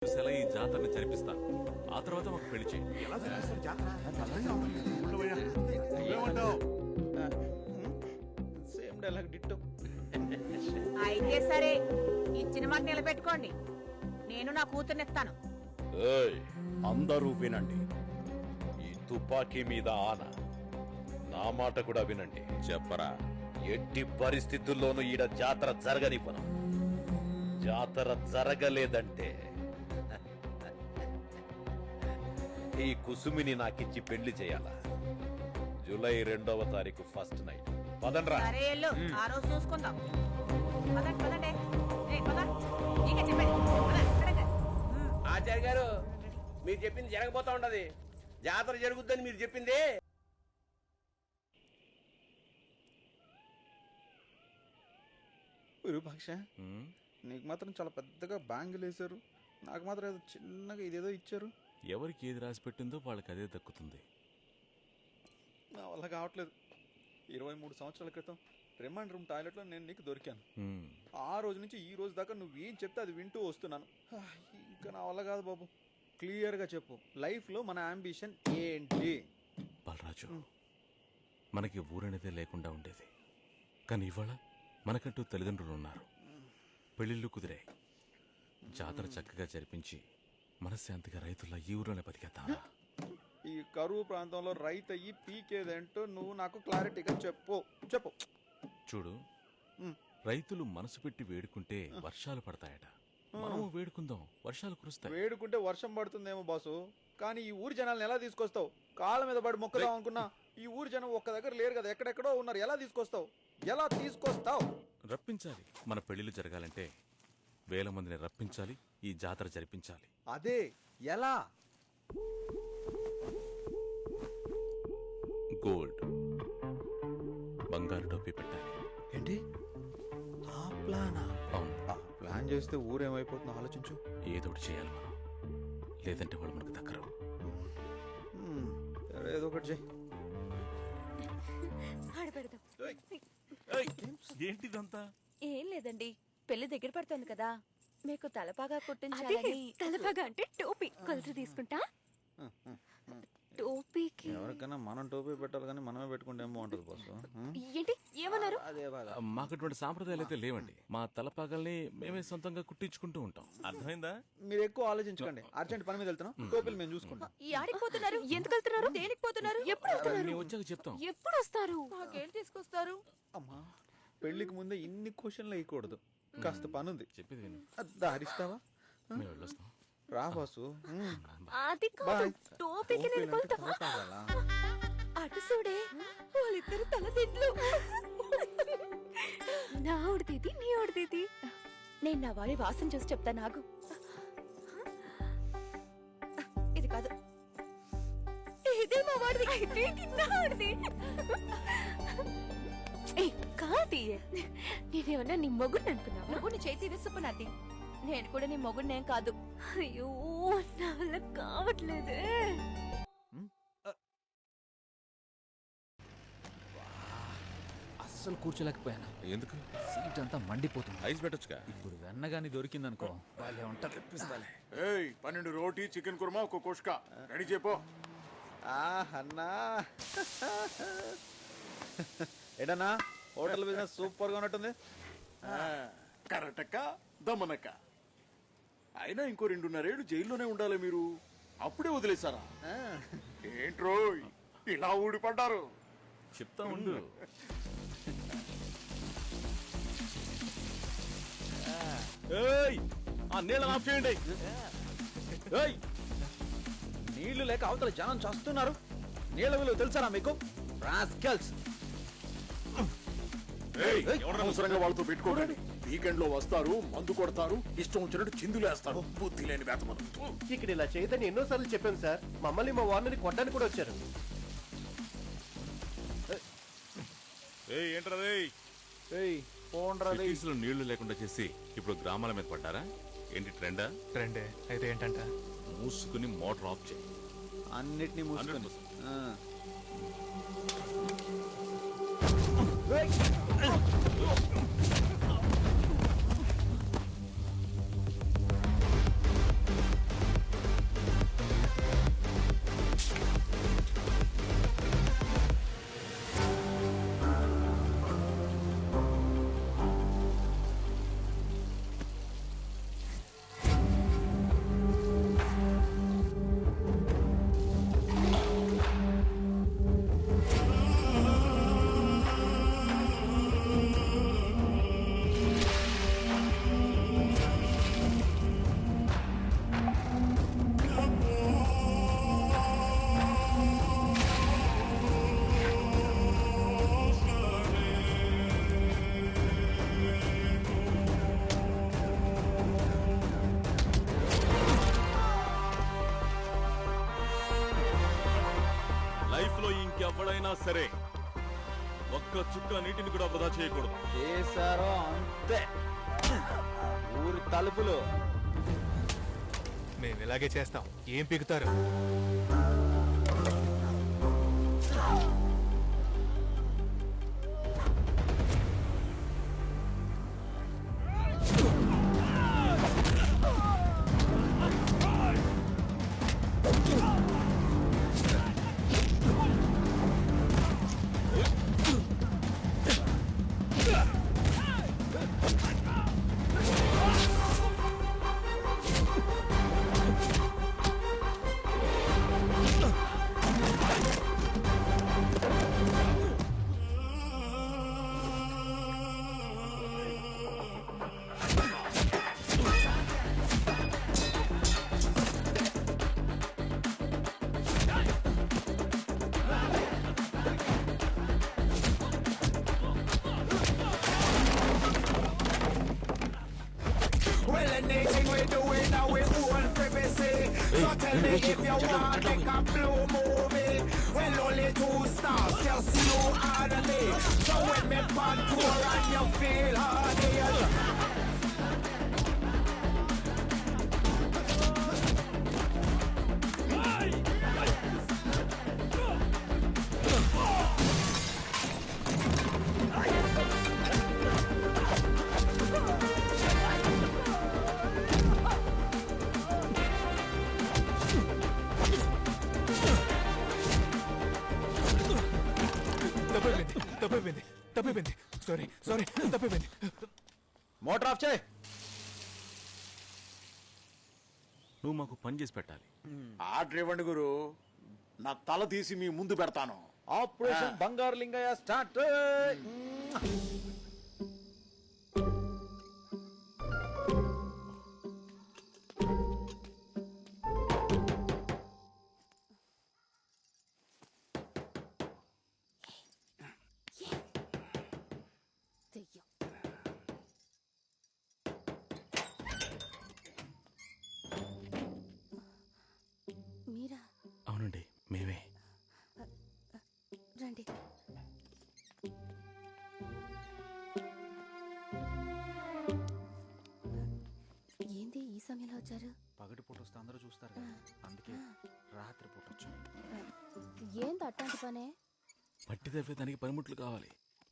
ఈ జాతరని జరిపిస్తాను. ఆ తర్వాత మాకు పెళ్లి చేయండి. ఎలా జరిపిస్తారు జాతర? Same dialogue ditto. అయితే సరే, ఇచ్చిన మాట నిలబెట్టుకోండి. నేను నా కూతుర్నిస్తాను. అందరూ వినండి. ఈ తుపాకీ మీద ఆన నా మాట కూడా వినండి. చెప్పరా. ఎట్టి పరిస్థితుల్లోనూ ఈడ జాతర జరగనివ్వను. జాతర జరగలేదంటే ఈ కుసుమిని నాకిచ్చి పెళ్లి చేయాలా? జూలై 2వ తారీఖు ఫస్ట్ నైట్. పదండ్రా. సరే ఎల్లు, ఆ రోజు చూసుకుందాం. పదండి పదండి. పద, నీకే చెప్పండి. ఆచార్య గారు, మీరు చెప్పింది జరగబోతా ఉండదు. జాతర జరుగుద్దని మీరు చెప్పింది. విరూపాక్ష, నీకు మాత్రం చాలా పెద్దగా బ్యాంగిల్ వేశారు, నాకు మాత్రం ఏదో చిన్నగా ఇదేదో ఇచ్చారు. ఎవరికి ఏది రాసి పెట్టిందో వాళ్ళకి అదే దక్కుతుంది. నా వల్ల కావట్లేదు. 23 సంవత్సరాల క్రితం రిమాండ్ రూమ్ టాయిలెట్లో నేను నీకు దొరికాను. ఆ రోజు నుంచి ఈ రోజు దాకా నువ్వేం చెప్తే అది వింటూ వస్తున్నాను. ఇంకా నా వల్ల కాదు బాబు. క్లియర్గా చెప్పు, లైఫ్లో మన అంబిషన్ ఏంటి? బలరాజు, మనకి ఊరనేదే లేకుండా ఉండేది. కానీ ఇవాళ మనకంటూ తల్లిదండ్రులు ఉన్నారు. పెళ్ళిళ్ళు కుదిరాయి. జాతర చక్కగా జరిపించి మనశ్శాంతిగా రైతుల ఈ ఊరిలోనే బతికేద్దామా? ఈ కరువు ప్రాంతంలో రైతు అయ్యి పీకేదేంటో నువ్వు నాకు క్లారిటీగా చెప్పు. చూడు, రైతులు మనసు పెట్టి వేడుకుంటే వర్షాలు పడతాయట. మనము వేడుకుందాం, వర్షాలు కురుస్తాయి. వేడుకుంటే వర్షం పడుతుందేమో బాసు, కానీ ఈ ఊరి జనాలను ఎలా తీసుకొస్తావు? కాళ్ళ మీద పడి మొక్కదాం అనుకున్నా ఈ ఊరి జనం ఒక్క దగ్గర లేరు కదా, ఎక్కడెక్కడో ఉన్నారు. ఎలా తీసుకొస్తావు? రప్పించాలి. మన పెళ్లిళ్ళు జరగాలంటే 1000 మందిని రప్పించాలి, ఈ జాతర జరిపించాలి. అదే ఎలా? గోల్డ్, బంగారు టోపీ పెట్టాలి. ఏంటి ఆ ప్లానా? అవును. ఆ ప్లాన్ చేస్తే ఊరేమైపోతుందో ఆలోచించు. ఏదోటి చేయాలి మనం, లేదంటే వాళ్ళు మనకు దక్కరు. సరే, ఏదో ఒకటి చెయ్యి. ఏంటిదంతా? ఏం లేదండి, పెళ్లి దగ్గర పడుతుంది కదా, మీకు తలపాగా కుట్టించాలని. తలపాగా అంటే టోపీ. కొలత తీసుకుంటా. టోపీకి ఎవరికైనా మనం టోపీ పెట్టాలి, కానీ మనమే పెట్టుకుంటే ఏం బాగుంటుంది బాసు. ఏంటి ఏమన్నారు? అదే బాగా. మాకు అటువంటి సాంప్రదాయాలు అయితే లేవండి. మా తలపాగల్ని మేమే సొంతంగా కుట్టించుకుంటూ ఉంటాం. అర్థమైందా? మీరు ఎక్కువ ఆలోచించకండి. అర్జెంట్ పని మీద వెళ్తున్నాం, టోపీలు మేము చూసుకుంటాం. ఆడికి పోతున్నారు? ఎందుకు వెళ్తున్నారు? దేనికి పోతున్నారు? ఎప్పుడు వెళ్తున్నారు? మేము వచ్చాక చెప్తాం. ఎప్పుడు వస్తారు? నాకేం తీసుకొస్తారు? అమ్మా, పెళ్లికి ముందే ఇన్ని క్వశ్చన్లు వేయకూడదు. కాస్త పని ఉంది. చెప్పేది విను. దారిస్తావా? మేము వెళ్ళొస్తాం. రా బాసు. అది కాదు, టోపీకి నేను కొలత. అటు చూడే, వాళ్ళిద్దరు తల తిట్లు. నా ఉడితేది, నీ ఉడితేది. నేను నా వాడి వాసన చూసి చెప్తా. నాకు ఇది కాదు, ఇదే మా వాడిది. అయితే ఇది నా వాడిది. కాదు, నేనేమన్నా నీ మొగుడిని అనుకున్నావా? నువ్వు నీ చేతి విసుకున్నది. నేను కూడా నీ మొగుడినేం కాదు. అయ్యో, నా వల్ల కావట్లేదే. అస్సలు కూర్చోలేకపోయాను. ఎందుకు? సీట్ అంతా మండిపోతుంది. ఐస్ పెట్టొచ్చుగా. ఇప్పుడు వెన్నగాని దొరికిందనుకో, వాళ్ళే ఉంటారు. తెప్పిస్తాలే. 12 రోటీ, చికెన్ కుర్మా, ఒక కుష్కా రెడీ చెప్పు. అన్నా ఏడన్నా, హోటల్ బిజినెస్ సూపర్ గా ఉన్నట్టుంది. కరటక్క దమనక్క. అయినా ఇంకో 2.5 ఏళ్ళు జైల్లోనే ఉండాలి మీరు. అప్పుడే వదిలేసారా? ఏంట్రో ఇలా ఊడిపడ్డారు? చెప్తా ఉండు. నీళ్ళ ఆఫ్ చేయండి. నీళ్లు లేక అవతల జనం చేస్తున్నారు. నీళ్ళ విలువ తెలుసారా మీకు? రాస్కెల్స్. అవసరంగా వాళ్ళతో పెట్టుకోకండి. వీకెండ్ లో వస్తారు, మందు కొడతారు, ఇష్టం వచ్చినట్టు చిందులేస్తారు. బుద్ధి లేని వేతమను. ఇక్కడ ఇలా చేయదని ఎన్నోసార్లు చెప్పాం సార్. మమ్మల్ని మా వారిని కొట్టడానికి కూడా వచ్చారు. సిటీస్లో నీళ్లు లేకుండా చేసి ఇప్పుడు గ్రామాల మీద పడ్డారా? ఏంటి ట్రెండా? ట్రెండే అయితే ఏంటంట? మూసుకుని మోటార్ ఆఫ్ చేయి. అన్నిటినీ మూసుకొని. ఏమైనా సరే ఒక్క చుక్క నీటిని కూడా వృధా చేయకూడదు. చేశారో అంతే. ఊరి తలుపులు మేము ఇలాగే చేస్తాం. ఏం పీకుతారు? Well, anything we do in our own privacy. So tell me if you want make a blue movie. Well, only 2 stars, just you and me. So when me on tour and you feel hardy. తప్పైపోయింది. Sorry తప్పైపోయింది. Motor of చేయి. నువ్వు మాకు పని చేసి పెట్టాలి. Order ఇవ్వండి గురు, నా తల తీసి మీ ముందు పెడతాను. ఆపరేషన్ బంగారు లింగయ్య స్టార్ట్. దెయ్యం. మీరా? అవునండి, మేమే. రండి. ఏంది ఈ సమయంలో వచ్చారు? పగటిపూట వస్తే అందరూ చూస్తారు కదా, అందుకే రాత్రిపూట వచ్చాం. ఏంది అట్లాంటి పనే? పట్టి తవ్వేదానికి పనిముట్లు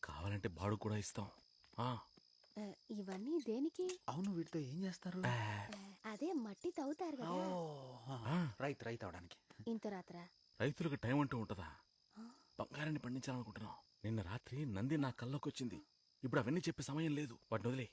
కావాలంటే బాడు కూడా ఇస్తాం. ఇవన్నీ దేనికి? అవును, వీటితో ఏం చేస్తారు? అదే మట్టి తవ్వుతారు కదా. రైతు అవడానికి. ఇంత రాత్రా? రైతులకు టైం అంటూ ఉంటదా? బంగారాన్ని పండించాలనుకుంటున్నాం. నిన్న రాత్రి నంది నా కల్లోకి వచ్చింది. ఇప్పుడు అవన్నీ చెప్పే సమయం లేదు. వాటిని వదిలే.